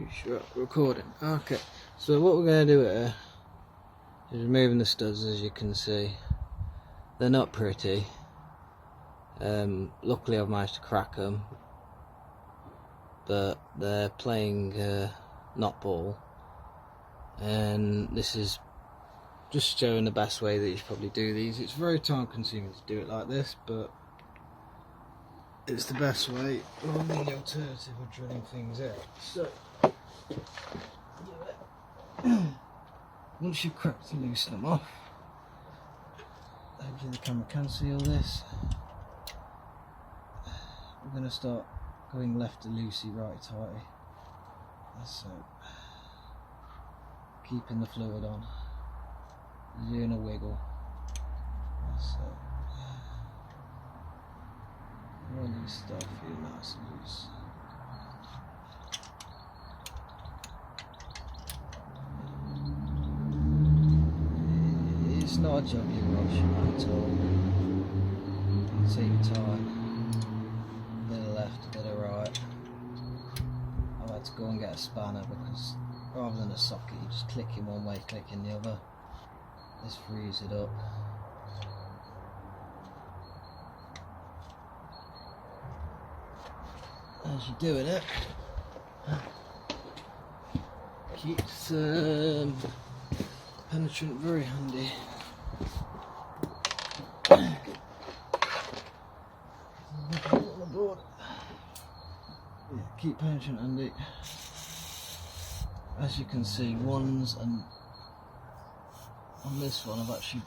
Sure, recording. Okay, so what we're going to do here is removing the studs. As you can see, they're not pretty. Luckily I've managed to crack them, but they're playing knot ball, and this is just showing the best way that you should probably do these. It's very time consuming to do it like this, but it's the best way rather than the alternative of drilling things out. So once you've cracked and loosen them off, hopefully the camera can see all this. We're going to start going left to loosey, right tighty. So keeping the fluid on, doing a wiggle. So really start feeling nice and loose. It's not a juggling rush at all. Take your time. A bit of left, a bit of right. I've had to go and get a spanner because rather than a socket, you just click in one way, click in the other. This frees it up. As you're doing it, keep some penetrant very handy. Yeah, keep penetrant handy. As you can see, ones and on this one I've actually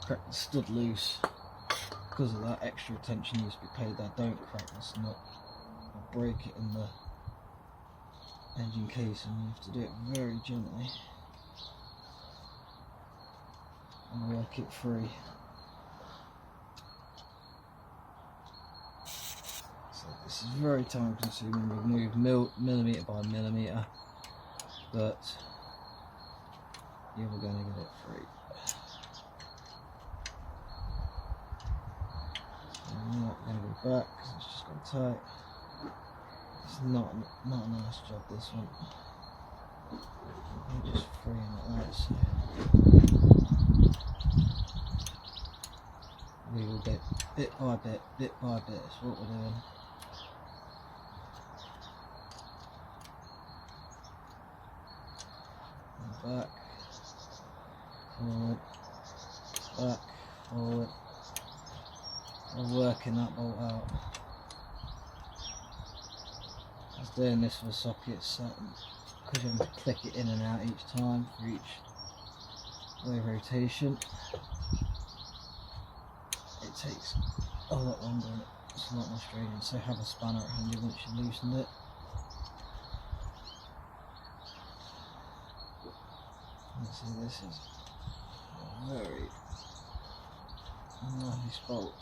cracked the stud loose because of that extra attention needs to be paid there. Don't crack this nut. I'll break it in the engine case, and you have to do it very gently and work it free. So this is very time consuming. We've moved millimetre by millimetre, but you're going to get it free. So I'm not going to go back because it's just gone tight. It's not a nice job, this one. I'm just freeing it out, so we will get bit by bit is what we're doing. And back, forward, back, forward. I'm working that bolt out. I was doing this for the sockets, because you have to click it in and out each time for each way of rotation. It takes a lot longer and it's a lot more straining, so have a spanner at handy once you've loosened it. And see, this is a very nice bolt.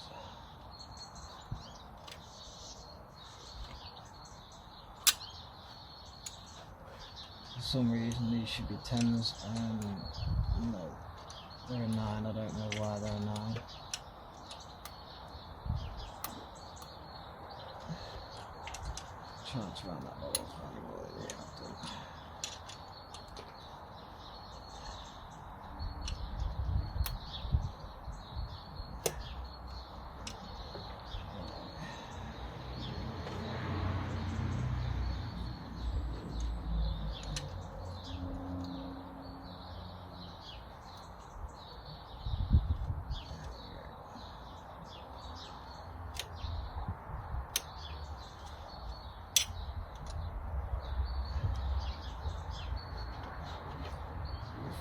For some reason these should be 10s, and no, they're a 9. I don't know why they're a 9. Trying to round that bolt off anymore, yeah, I've done.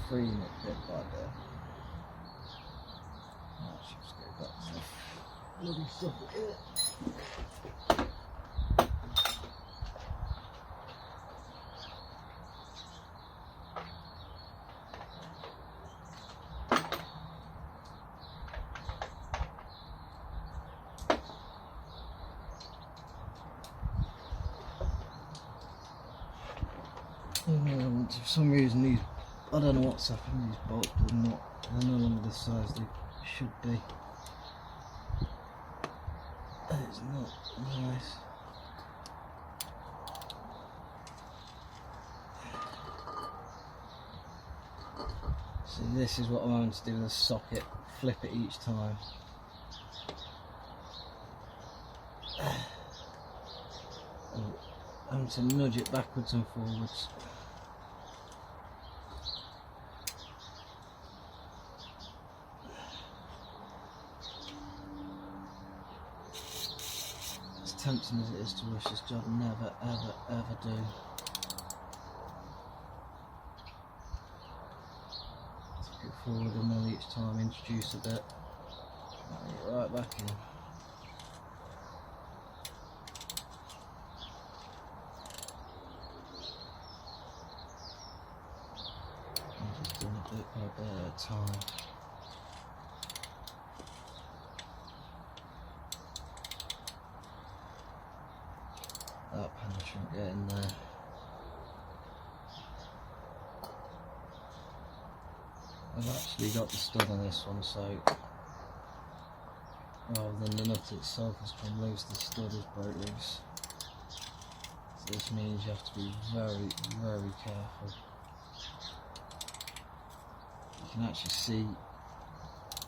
Freeing it bit by bit. Actually, just go back to the bloody socket here. And for some reason these, I don't know what's happened, these bolts they're no longer the size they should be. That is not nice. this is what I'm going to do with the socket, flip it each time. And I'm to nudge it backwards and forwards. As tempting as it is to rush this job, never ever ever do. Take it forward and then each time introduce a bit. Get right back in. I'm just doing a bit by bit at a time. That penetrant, get in there. I've actually got the stud on this one, so rather than the nut itself has come loose, the stud is broke loose. So this means you have to be very, very careful. You can actually see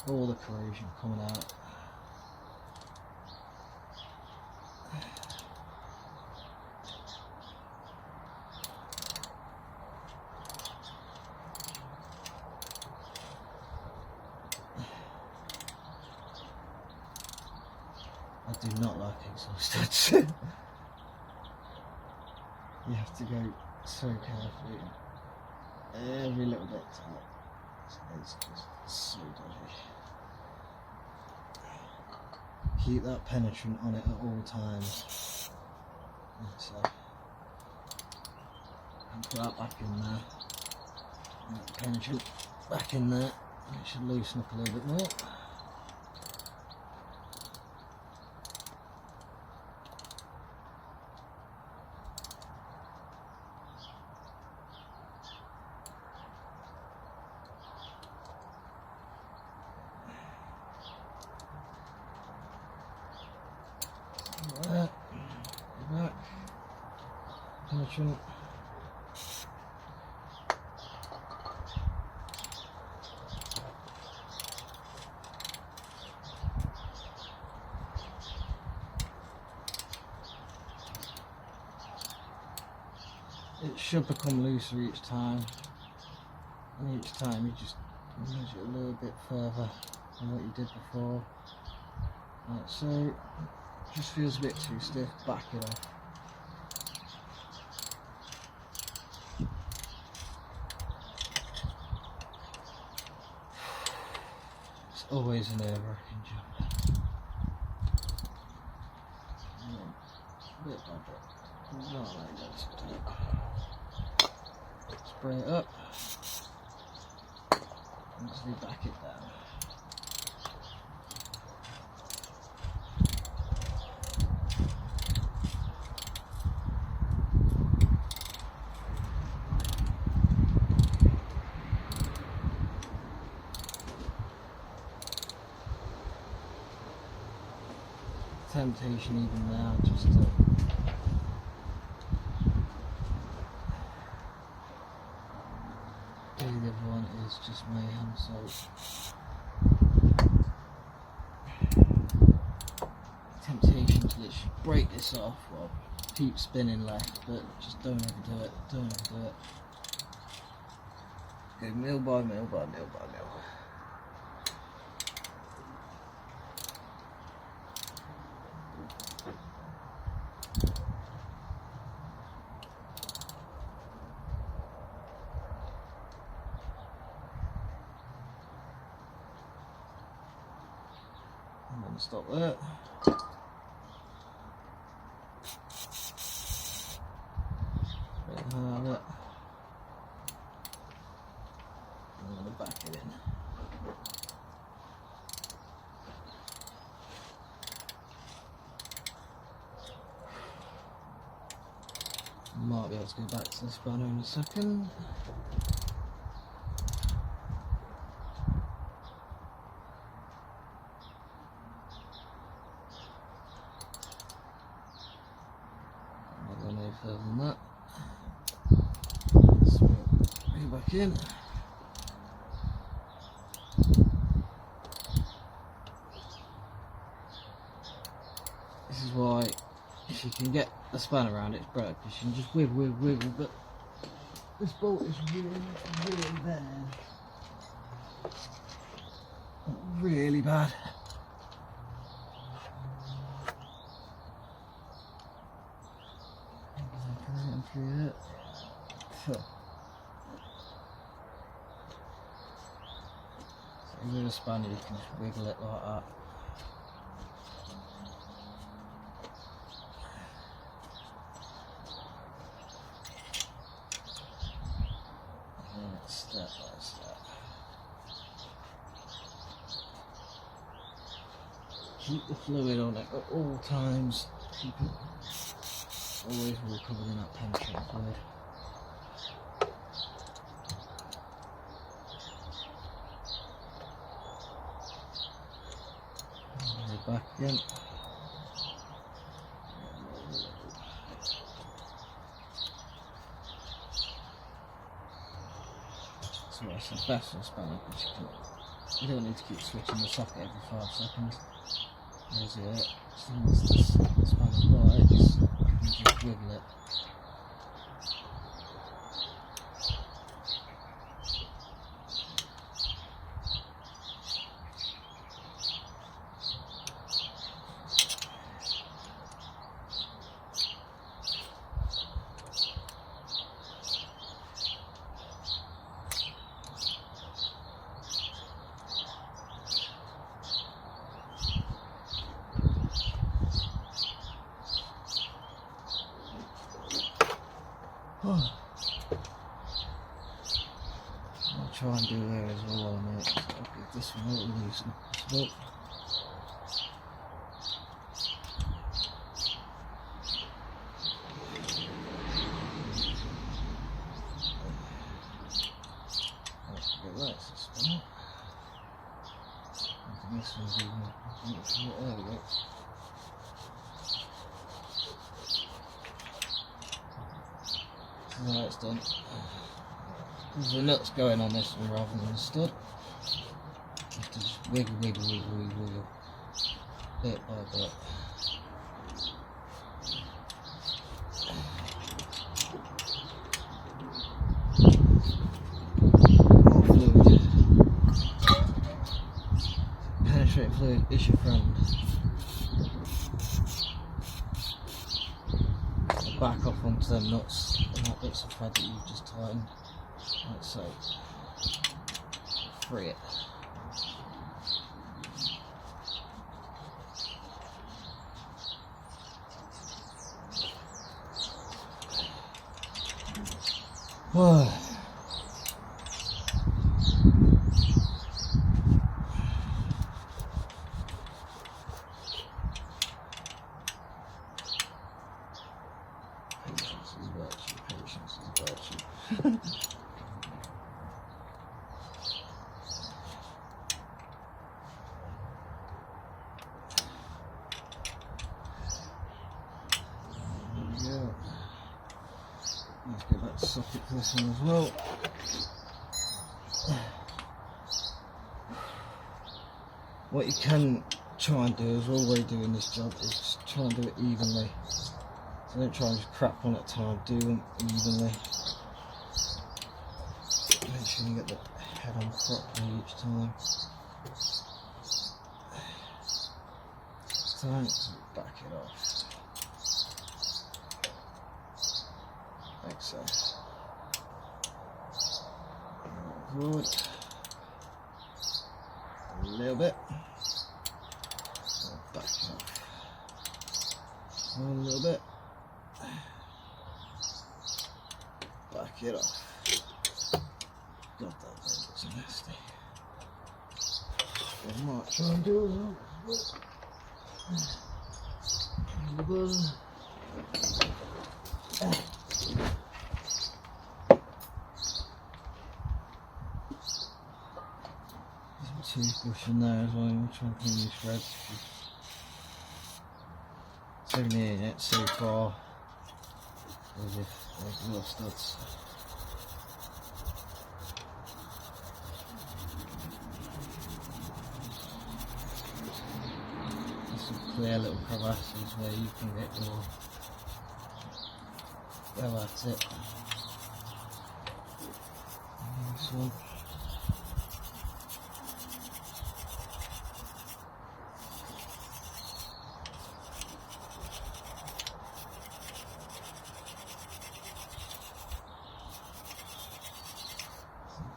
all the corrosion coming out. I do not like exhaust studs. You have to go so carefully. Every little bit tight. It's just so dodgy. Keep that penetrant on it at all times. So, and put that back in there. And that penetrant back in there. And it should loosen up a little bit more. Like that, back, penetrant. It should become looser each time, and each time you just nudge it a little bit further than what you did before. Like so. Just feels a bit too stiff, back it off. It's always a nerve-wracking job. Bit by bit. Not like that. Spray it up. And just back it down. Temptation even now just to the other one is just mayhem, so temptation to literally break this off or keep spinning left, but just don't ever do it, don't ever do it. Go mil by mil by mil by mil. I'm going to stop there. Have it. I'm going to back it in. Might be able to go back to the spanner in a second. Further than that. Let's go back in. you can get the span around it, it's better because you can just wiggle, but this bolt is really bad. Really bad. So with a spanner you can just wiggle it like that. And step by step. Keep the fluid on it at all times. Keep it always all covered in that penetrating fluid. Back again. So that's the best for a spanner because you don't need to keep switching the socket every 5 seconds. There's it. As soon as the spanner bites, I can just wiggle it. I'll try and do there as well on it. I'll give this one a little loose as possible. That's the spinner. I think this one's even. There we go. Now it's done. There's the nuts going on this one rather than the stud. You have to just wiggle, bit by bit. More fluid. Penetrating fluid is your friend. Back off onto them nuts and that bits of thread that you've just tightened, like so. Free it. Whoa. Patience is a virtue. There we go. Let's get that socket for this one as well. What you can try and do as well while you're doing this job is just try and do it evenly. So don't try and just crap one at a time, do them evenly. Make sure you get the head on properly each time. Thanks, back it off. Like so. Forward. A little bit. Back it off. A little bit. Back it off. God, that looks nasty. I might try and do it as well. Toothbrush in there as well. I'm trying to clean these threads. So near it so far, as if they've lost studs. There's some clear little crevasses where you can get your go at it. And this one.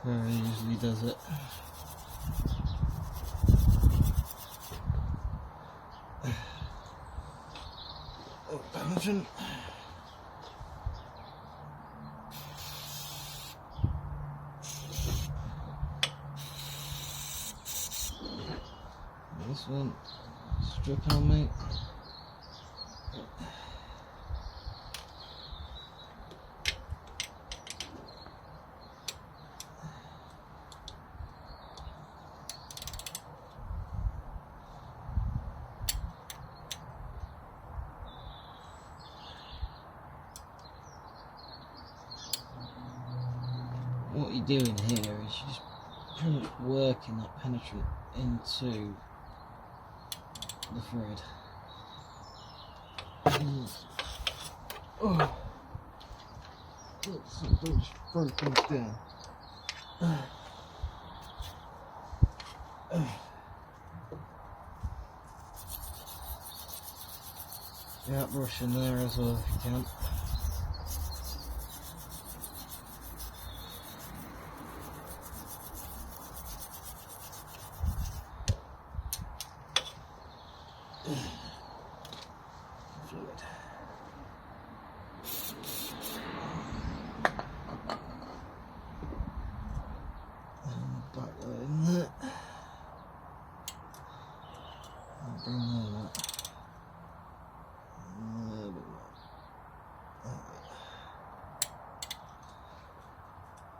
Very easily does it. Oh, tangent. This one, strip on me. What you're doing here is you're just pretty much working that penetrant into the thread. Oh, don't just throw things down. Yeah, brush in there as well if you can. Fluid. And back that in there. And bring that up. A little bit more.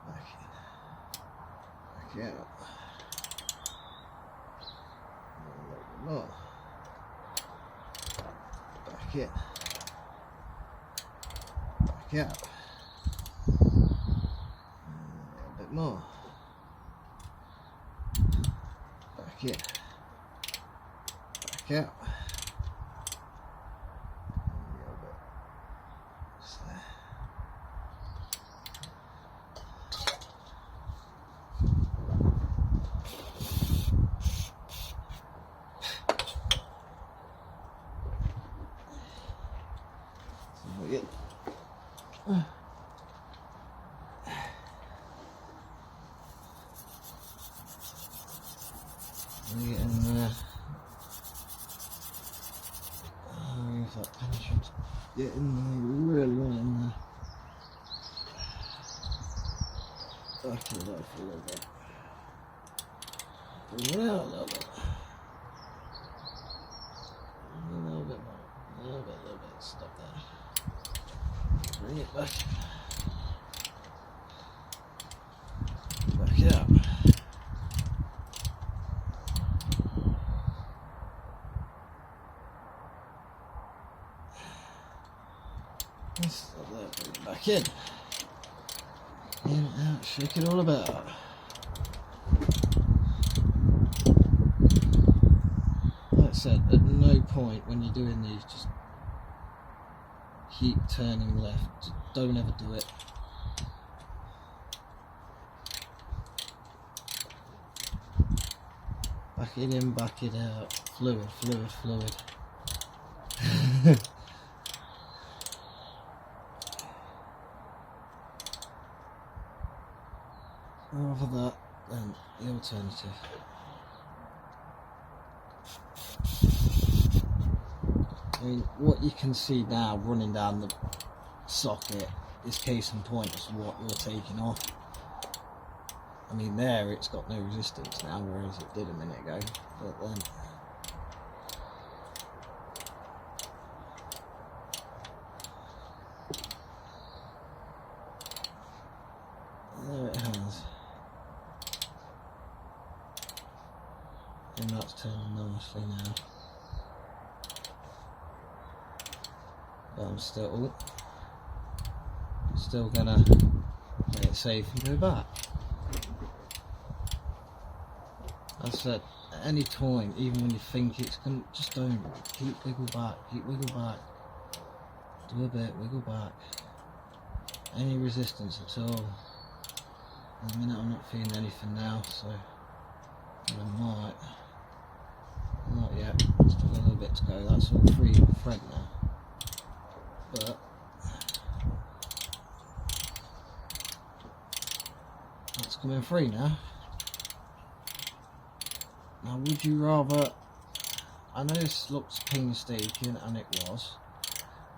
Back in. Back out. A little bit more. Back in. Back out. A little bit more. Back in. Back out. A little bit. Just there. Get in there. If that penetrant get in there, really want it in there. Back it off a little bit. Bring it out a little bit. A little bit more. A little bit. Stop there. Bring it back. Back out. Stop there, bring it back in. In, out, shake it all about. Like I said, at no point when you're doing these, just keep turning left. Just don't ever do it. Back it in, back it out. Fluid. Rather that than the alternative. I mean, what you can see now running down the socket is case in point as to what you're taking off. I mean, there it's got no resistance now, whereas it did a minute ago. But then there it has. And that's turning nicely now. But I'm still gonna play it safe and go back. As I said, at any point, even when you think it's gonna, just don't. Keep wiggle back. Do a bit, wiggle back. any resistance at all. At the minute I'm not feeling anything now, so I might. Not yet, still a little bit to go. That's all free thread now. But that's coming free now. Now would you rather, I know this looks painstaking, and it was,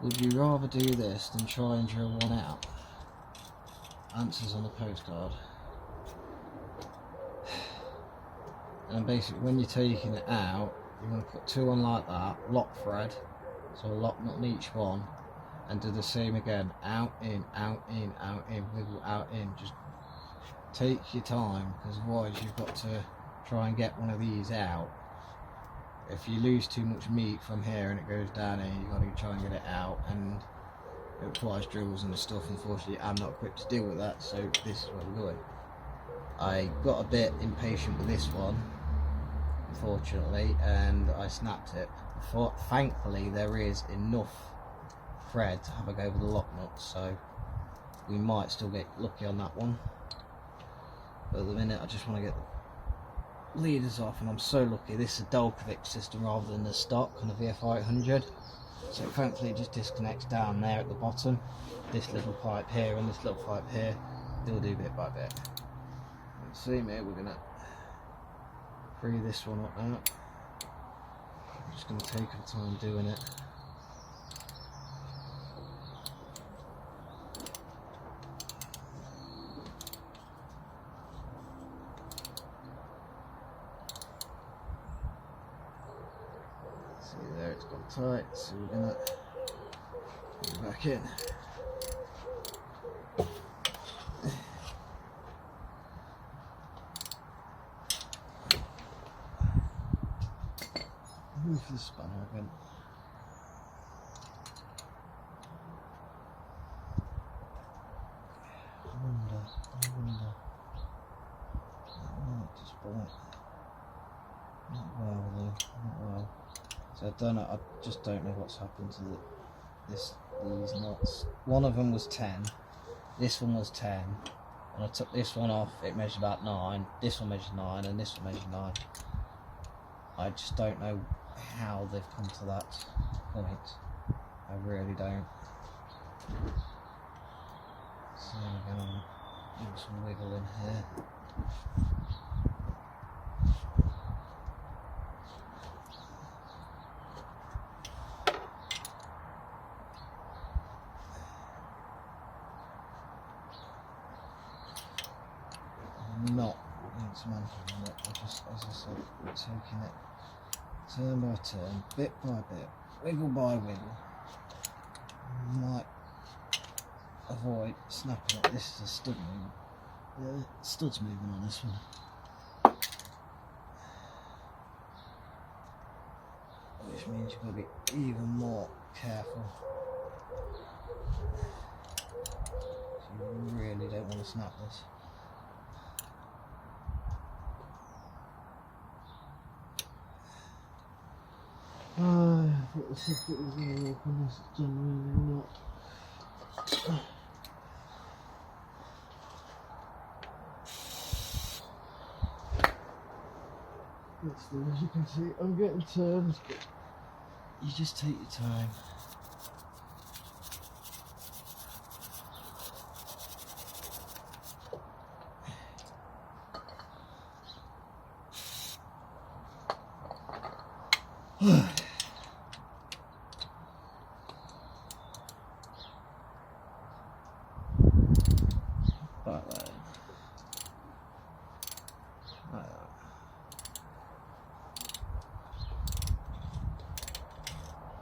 would you rather do this than try and drill one out? Answers on the postcard. And basically when you're taking it out, you're going to put two on like that, lock thread, so lock not on each one, and do the same again, out, in, out, in, out, in, wiggle, out, in. Just take your time, because otherwise you've got to try and get one of these out. If you lose too much meat from here and it goes down here, you've got to try and get it out, and it requires drills and stuff. Unfortunately I'm not equipped to deal with that, so this is where we're going. I got a bit impatient with this one, unfortunately, and I snapped it. Thankfully there is enough thread to have a go with the lock nuts, so we might still get lucky on that one. But at the minute I just want to get the leaders off, and I'm so lucky this is a Dolkovic system rather than the stock on the VFR800. So thankfully it just disconnects down there at the bottom. This little pipe here and this little pipe here, they'll do bit by bit. See me, we're going to free this one up now. I'm just going to take our time doing it. See there, it's gone tight, so we're going to put it back in. Move the spanner again. I wonder. That might just bite. Not well though, not well. So I don't know, I just don't know what's happened to these knots. One of them was 10, this one was 10. When I took this one off, it measured about 9, this one measured 9, and this one measured 9. I just don't know how they've come to that point. I really don't. So I'm going to do some wiggle in here. I'm not dismantling it, I just, as I said, we're taking it turn by turn, bit by bit, wiggle by wiggle. Might avoid snapping it. This is a stud movement. The stud's moving on this one, which means you've got to be even more careful. So you really don't want to snap this. I thought the socket was going to work on this, it's generally not. As you can see, I'm getting turns, but you just take your time. Like that. Like that.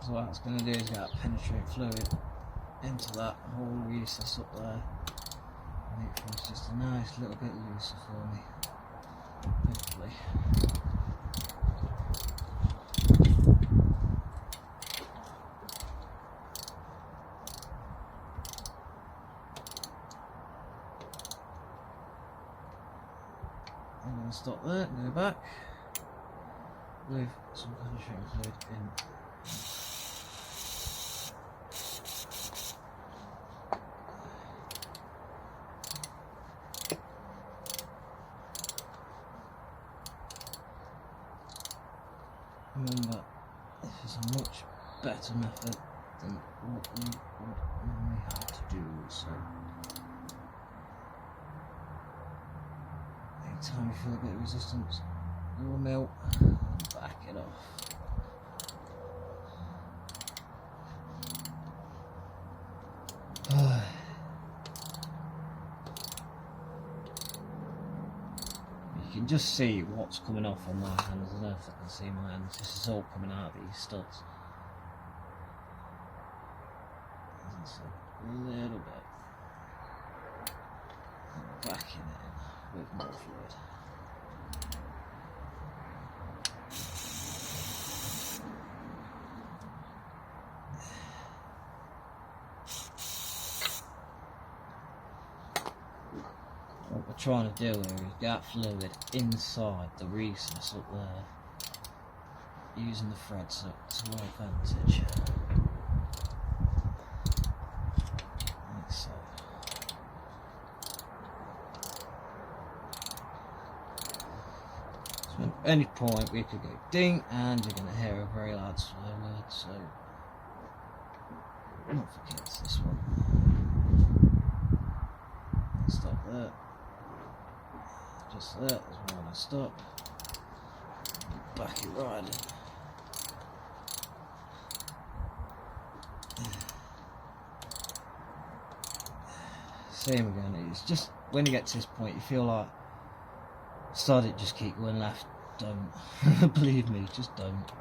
So what that's going to do is get penetrate fluid into that whole recess up there. And it feels just a nice little bit looser for me. Hopefully. I'm going to stop there and go back with some penetrating fluid in. better method than what we would normally have to do. So anytime you feel a bit of resistance, a little melt, back it off. You can just see what's coming off on my hands. I don't know if I can see my hands. This is all coming out of these studs. Just a little bit. And backing it in with more fluid. What we're trying to do here is get fluid inside the recess up there, using the threads to our advantage. Like so. So at any point we could go ding and you're going to hear a very loud swear word, so don't forget it's this one. Stop there. Just there, as well as stop. Back it right in. Same again, it's just when you get to this point you feel like start it, just keep going left, don't. Believe me, just don't.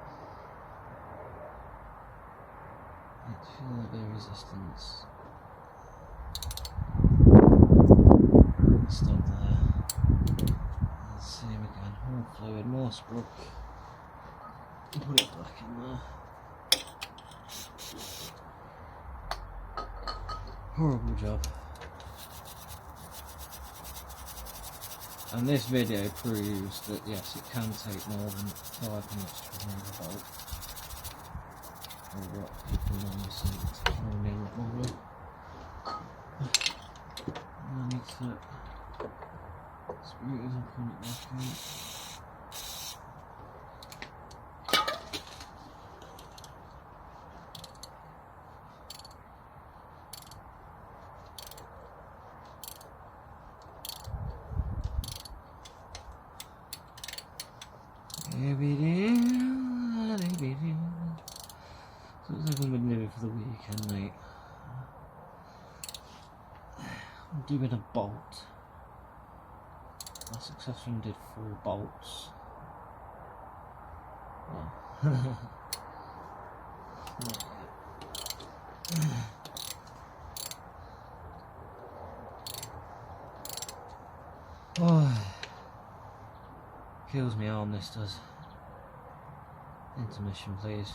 Feel a bit of resistance. Stop there. Same again, more fluid, more spruck. Put it back in there. Horrible job. And this video proves that yes, it can take more than 5 minutes to remove a bolt. Or what people normally say to remove a bolt. I need to screw it and put it back in. So it's like I'm going to do it for the weekend, mate. I'm doing a bolt. I successfully did 4 bolts. Oh, kills me arm, this does. Intermission, please.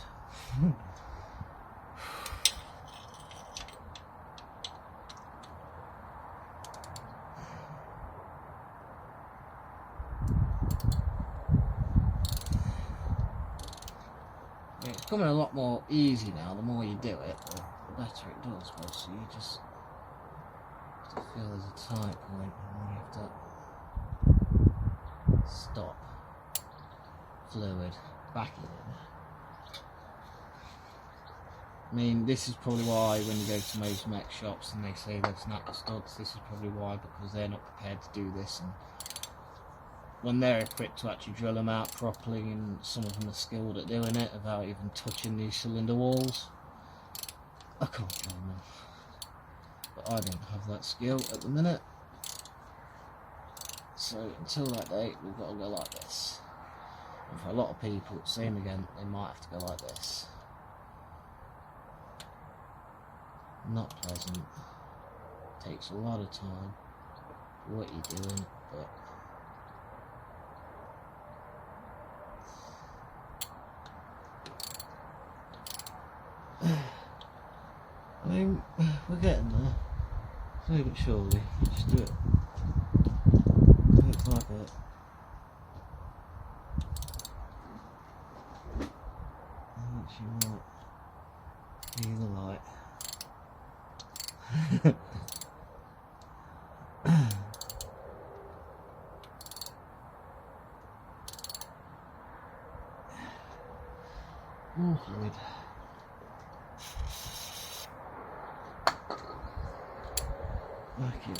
It's becoming a lot more easy now. The more you do it, the better it does. But so you just have to feel there's a tight point, and then you have to stop. Fluid, back it in. I mean, this is probably why when you go to most mech shops and they say they've snapped the studs, this is probably why, because they're not prepared to do this, and when they're equipped to actually drill them out properly, and some of them are skilled at doing it without even touching these cylinder walls, I can't blame them. But I don't have that skill at the minute, so until that day we've got to go like this. And for a lot of people, same again, they might have to go like this. Not pleasant, takes a lot of time for what you're doing, but I mean, we're getting there, slowly but surely. Just do it bit by bit. Actually might be the light. More fluid. back in.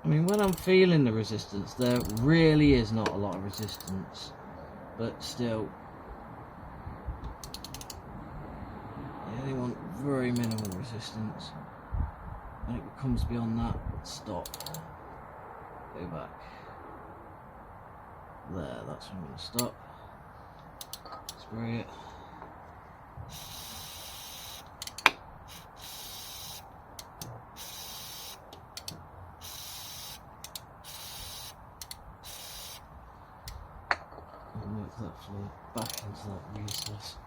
I mean, when I'm feeling the resistance, there really is not a lot of resistance, but still, you only want very minimal resistance. When it comes beyond that, stop. Go back. There, that's when I'm going to stop. Spray it. And work that fluid back into that recess.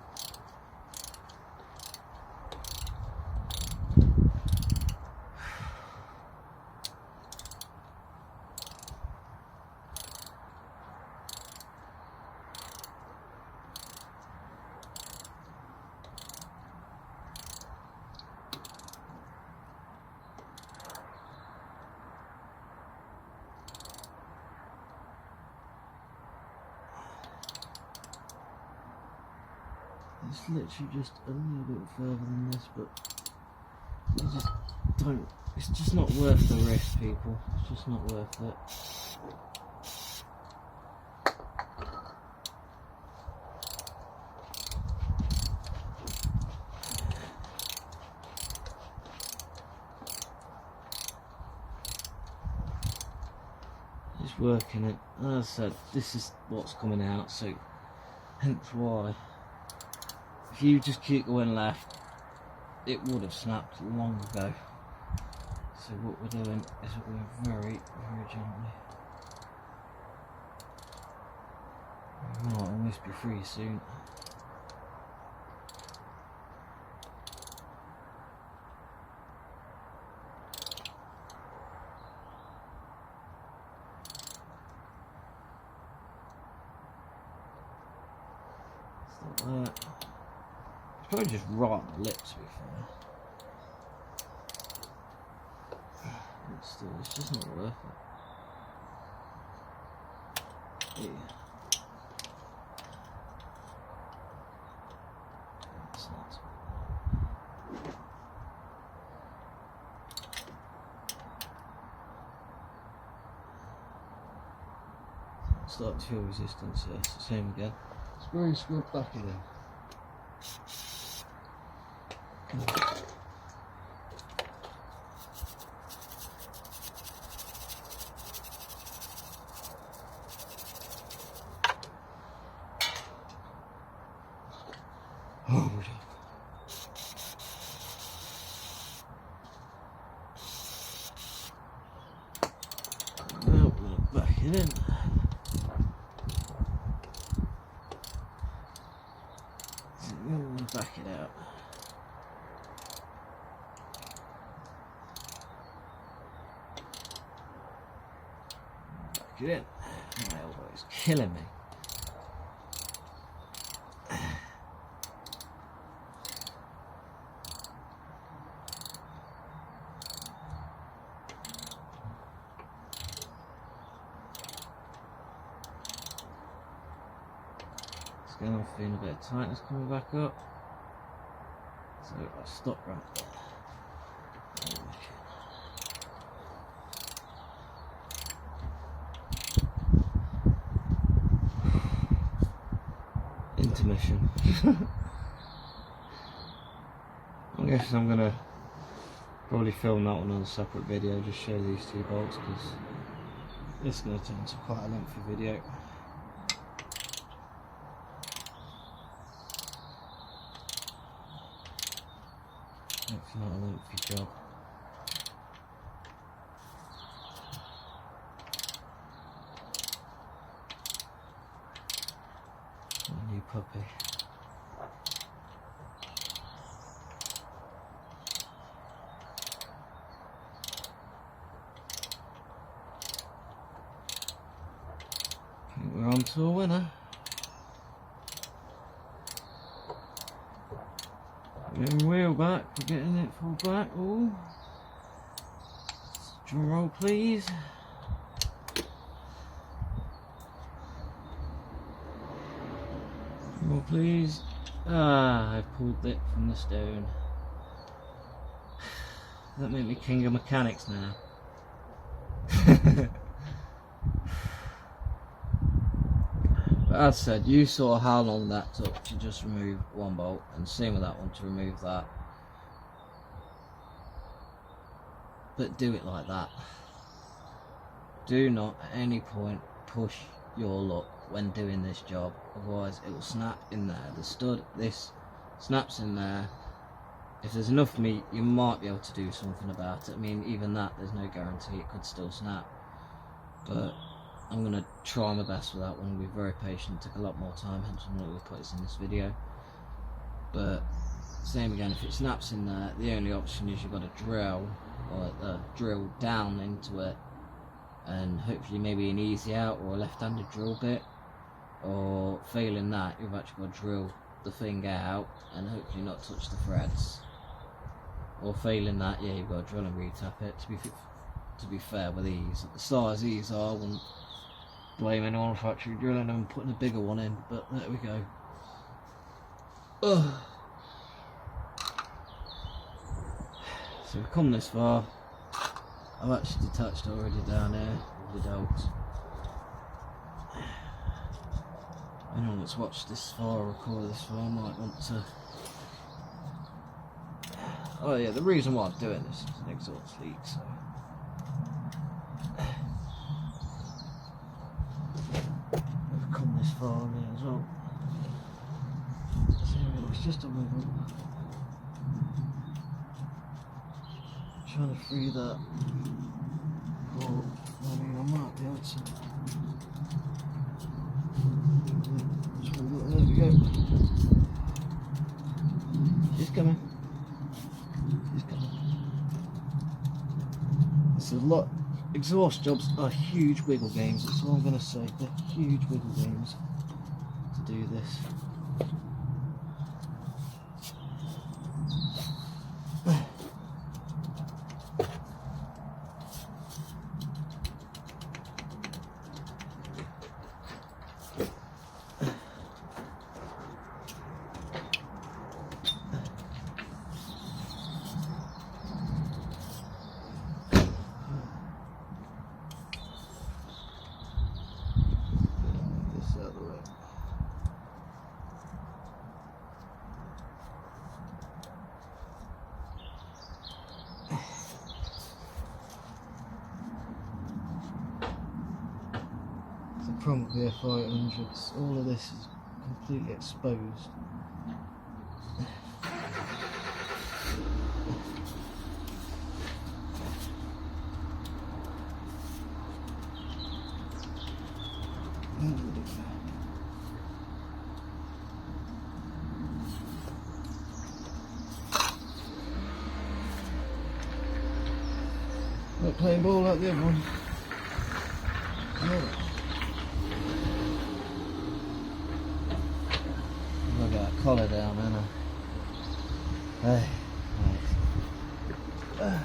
It's literally just a little bit further than this, but you just don't, it's just not worth the risk, people. It's just not worth it. Just working it. As I said, this is what's coming out, so hence why. If you just keep going left, it would have snapped long ago. So what we're doing is we're going very, very gently. We might almost be free soon. Stop that. It's probably just right on the lips, to be fair. But still, it's just not worth it. Yeah. That's not. Start to feel resistance, yeah, it's the same again. Spray scrub back in. Hold up. Now we'll back it in. We'll back it out. Back it in. My elbow is killing me. I'm feeling a bit of tightness coming back up, so I'll stop right there. Intermission. I guess I'm gonna probably film that one on a separate video, just show these two bolts, because it's gonna turn into quite a lengthy video. It's not a lengthy job. A new puppy. I think we're on to a winner. Getting wheel back, we're getting it full back. Ooh. Drum roll, please. Drum roll, please. Ah, I pulled it from the stone. That make me king of mechanics now. But as said, you saw how long that took to just remove one bolt, and same with that one to remove that. But do it like that. Do not at any point push your luck when doing this job, otherwise it will snap in there. The stud, this snaps in there. If there's enough meat, you might be able to do something about it. I mean, even that, there's no guarantee, it could still snap. But I'm going to try my best with that one. Be very patient, took a lot more time, hence I'm not going to put this in this video. But same again, if it snaps in there, the only option is you've got to drill, or drill down into it, and hopefully maybe an easy out or a left-handed drill bit, or failing that, you've actually got to drill the thing out and hopefully not touch the threads. Or failing that, yeah, you've got to drill and retap it. To be fair with these, at the size these are, I wouldn't blame anyone for actually drilling them and putting a bigger one in, but there we go. Ugh. So we've come this far. I've actually detached already down here with the dogs. Anyone that's watched this far or recorded this far might want to... Oh yeah, the reason why I'm doing this is an exhaust leak, so... We've come this far on here as well. So it's just a wiggle. Trying to free that. Well, I mean, I might be able to. There we go. She's coming. She's coming. It's a lot. Exhaust jobs are huge wiggle games. That's all I'm going to say. They're huge wiggle games to do this. From VFR800s, all of this is completely exposed. Not playing ball like the other one. Oh. Look at that collar down, man. Hey, right.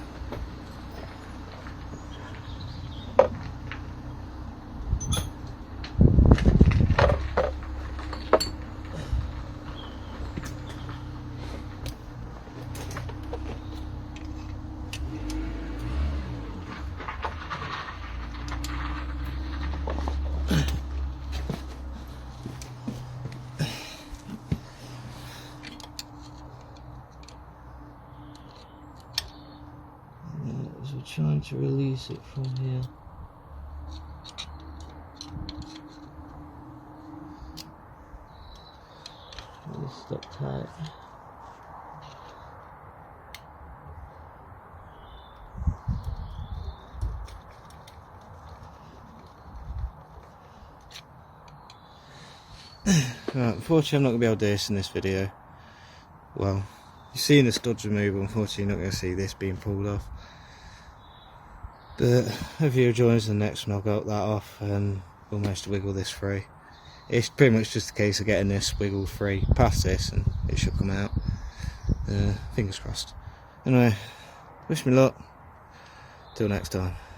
We're trying to release it from here. It's stuck tight. Right, unfortunately I'm not going to be able to do this in this video. Well, you've seen the studs removed, unfortunately you're not going to see this being pulled off. But if you join us in the next one, I'll get that off and we'll manage to wiggle this free. It's pretty much just a case of getting this wiggled free past this and it should come out. Fingers crossed. Anyway, wish me luck. Till next time.